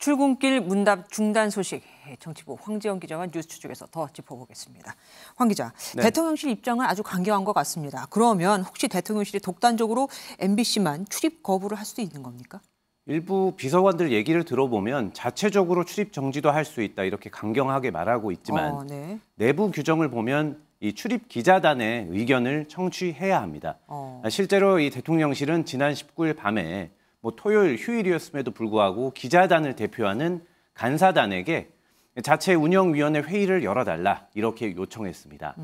출근길 문답 중단 소식, 정치부 황지영 기자와 뉴스 추적에서 더 짚어보겠습니다. 황 기자, 네. 대통령실 입장은 아주 강경한 것 같습니다. 그러면 혹시 대통령실이 독단적으로 MBC만 출입 거부를 할 수도 있는 겁니까? 일부 비서관들 얘기를 들어보면 자체적으로 출입 정지도 할 수 있다 이렇게 강경하게 말하고 있지만 네. 내부 규정을 보면 이 출입 기자단의 의견을 청취해야 합니다. 실제로 이 대통령실은 지난 19일 밤에 토요일 휴일이었음에도 불구하고 기자단을 대표하는 간사단에게 자체 운영위원회 회의를 열어달라 이렇게 요청했습니다.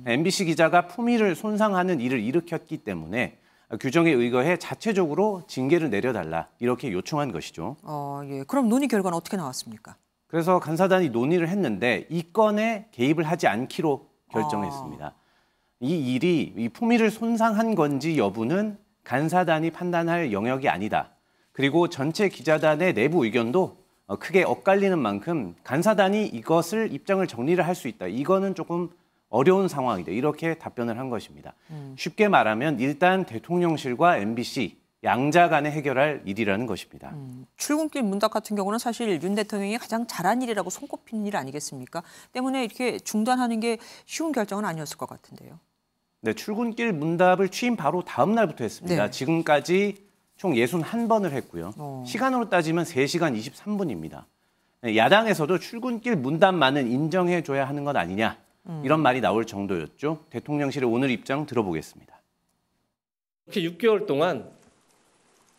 MBC 기자가 품위를 손상하는 일을 일으켰기 때문에 규정에 의거해 자체적으로 징계를 내려달라 이렇게 요청한 것이죠. 예. 그럼 논의 결과는 어떻게 나왔습니까? 그래서 간사단이 논의를 했는데 이 건에 개입을 하지 않기로 결정했습니다. 이 일이 이 품위를 손상한 건지 여부는 간사단이 판단할 영역이 아니다. 그리고 전체 기자단의 내부 의견도 크게 엇갈리는 만큼 간사단이 이것을 입장을 정리를 할 수 있다. 이거는 조금 어려운 상황이다. 이렇게 답변을 한 것입니다. 쉽게 말하면 일단 대통령실과 MBC 양자 간에 해결할 일이라는 것입니다. 출근길 문답 같은 경우는 사실 윤 대통령이 가장 잘한 일이라고 손꼽히는 일 아니겠습니까? 때문에 이렇게 중단하는 게 쉬운 결정은 아니었을 것 같은데요. 네, 출근길 문답을 취임 바로 다음 날부터 했습니다. 네. 지금까지 총 61번을 했고요. 시간으로 따지면 3시간 23분입니다. 야당에서도 출근길 문답만은 인정해줘야 하는 것 아니냐 이런 말이 나올 정도였죠. 대통령실의 오늘 입장 들어보겠습니다. 이렇게 6개월 동안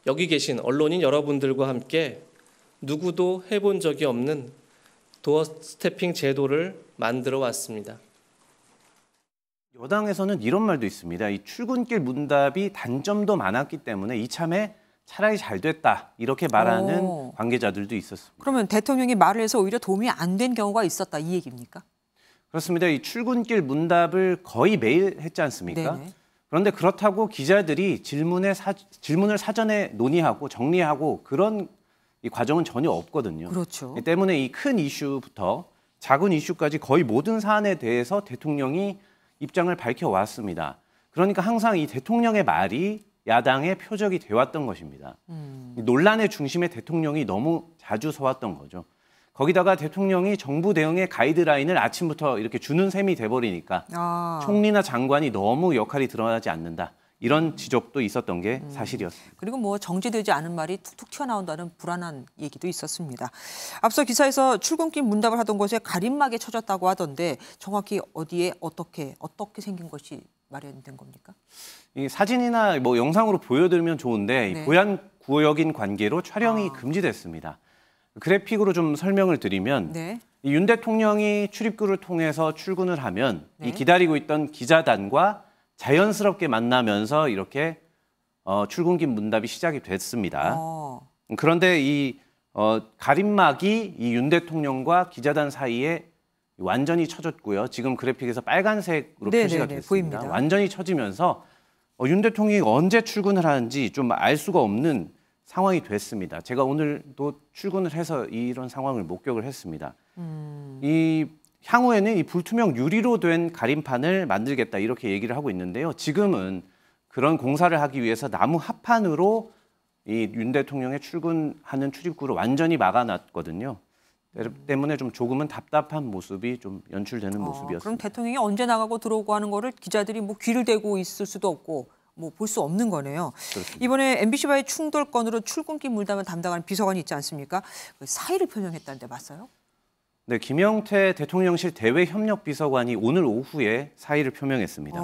여기 계신 언론인 여러분들과 함께 누구도 해본 적이 없는 도어 스태핑 제도를 만들어 왔습니다. 여당에서는 이런 말도 있습니다. 이 출근길 문답이 단점도 많았기 때문에 이참에 차라리 잘 됐다 이렇게 말하는 관계자들도 있었습니다. 그러면 대통령이 말을 해서 오히려 도움이 안 된 경우가 있었다 이 얘기입니까? 그렇습니다. 이 출근길 문답을 거의 매일 했지 않습니까? 네네. 그런데 그렇다고 기자들이 질문을 사전에 논의하고 정리하고 그런 이 과정은 전혀 없거든요. 그렇죠. 때문에 이 큰 이슈부터 작은 이슈까지 거의 모든 사안에 대해서 대통령이 입장을 밝혀왔습니다. 그러니까 항상 이 대통령의 말이 야당의 표적이 되었던 것입니다. 논란의 중심에 대통령이 너무 자주 서왔던 거죠. 거기다가 대통령이 정부 대응의 가이드라인을 아침부터 이렇게 주는 셈이 돼버리니까 총리나 장관이 너무 역할이 드러나지 않는다. 이런 지적도 있었던 게 사실이었습니다. 그리고 정제되지 않은 말이 툭툭 튀어나온다는 불안한 얘기도 있었습니다. 앞서 기사에서 출근길 문답을 하던 곳에 가림막에 쳐졌다고 하던데 정확히 어디에 어떻게 생긴 것이 마련된 겁니까? 이 사진이나 영상으로 보여드리면 좋은데 네. 보안 구역인 관계로 촬영이 금지됐습니다. 그래픽으로 좀 설명을 드리면 네. 이 윤 대통령이 출입구를 통해서 출근을 하면 네. 이 기다리고 있던 기자단과 자연스럽게 만나면서 이렇게 출근길 문답이 시작이 됐습니다. 그런데 이 가림막이 이 윤 대통령과 기자단 사이에 완전히 쳐졌고요. 지금 그래픽에서 빨간색으로 표시가 됐습니다. 보입니다. 완전히 쳐지면서 윤 대통령이 언제 출근을 하는지 좀 알 수가 없는 상황이 됐습니다. 제가 오늘도 출근을 해서 이런 상황을 목격을 했습니다. 이 향후에는 이 불투명 유리로 된 가림판을 만들겠다 이렇게 얘기를 하고 있는데요. 지금은 그런 공사를 하기 위해서 나무 합판으로 이 윤 대통령의 출근하는 출입구를 완전히 막아놨거든요. 때문에 조금은 답답한 모습이 좀 연출되는 모습이었습니다. 그럼 대통령이 언제 나가고 들어오고 하는 거를 기자들이 귀를 대고 있을 수도 없고 볼 수 없는 거네요. 그렇습니다. 이번에 MBC와의 충돌 건으로 출근길 문답을 담당하는 비서관이 있지 않습니까? 사의를 표명했다는데 맞아요? 네, 김영태 대통령실 대외협력비서관이 오늘 오후에 사의를 표명했습니다.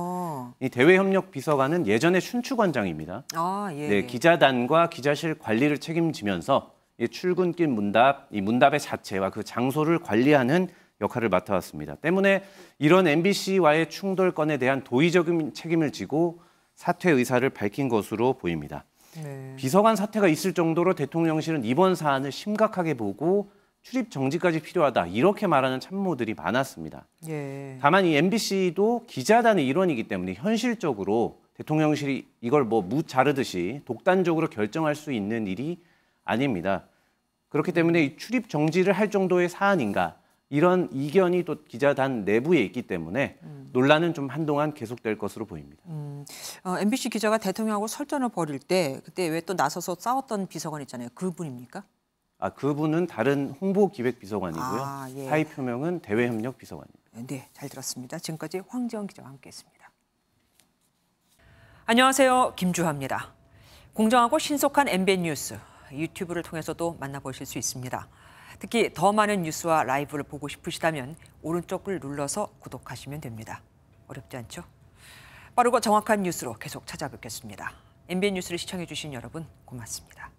이 대외협력비서관은 예전에 춘추관장입니다. 예. 네, 기자단과 기자실 관리를 책임지면서 이 출근길 문답, 이 문답의 자체와 그 장소를 관리하는 역할을 맡아왔습니다. 때문에 이런 MBC와의 충돌 건에 대한 도의적인 책임을 지고 사퇴 의사를 밝힌 것으로 보입니다. 네. 비서관 사퇴가 있을 정도로 대통령실은 이번 사안을 심각하게 보고 출입 정지까지 필요하다 이렇게 말하는 참모들이 많았습니다. 예. 다만 이 MBC도 기자단의 일원이기 때문에 현실적으로 대통령실이 이걸 무 자르듯이 독단적으로 결정할 수 있는 일이 아닙니다. 그렇기 때문에 이 출입 정지를 할 정도의 사안인가 이런 이견이 또 기자단 내부에 있기 때문에 논란은 좀 한동안 계속될 것으로 보입니다. MBC 기자가 대통령하고 설전을 벌일 때 그때 왜 또 나서서 싸웠던 비서관 있잖아요. 그분입니까? 그분은 다른 홍보기획비서관이고요. 예. 사의 표명은 대외협력비서관입니다. 네, 잘 들었습니다. 지금까지 황지영 기자와 함께했습니다. 안녕하세요, 김주하입니다. 공정하고 신속한 MBN 뉴스, 유튜브를 통해서도 만나보실 수 있습니다. 특히 더 많은 뉴스와 라이브를 보고 싶으시다면 오른쪽을 눌러서 구독하시면 됩니다. 어렵지 않죠? 빠르고 정확한 뉴스로 계속 찾아뵙겠습니다. MBN 뉴스를 시청해주신 여러분 고맙습니다.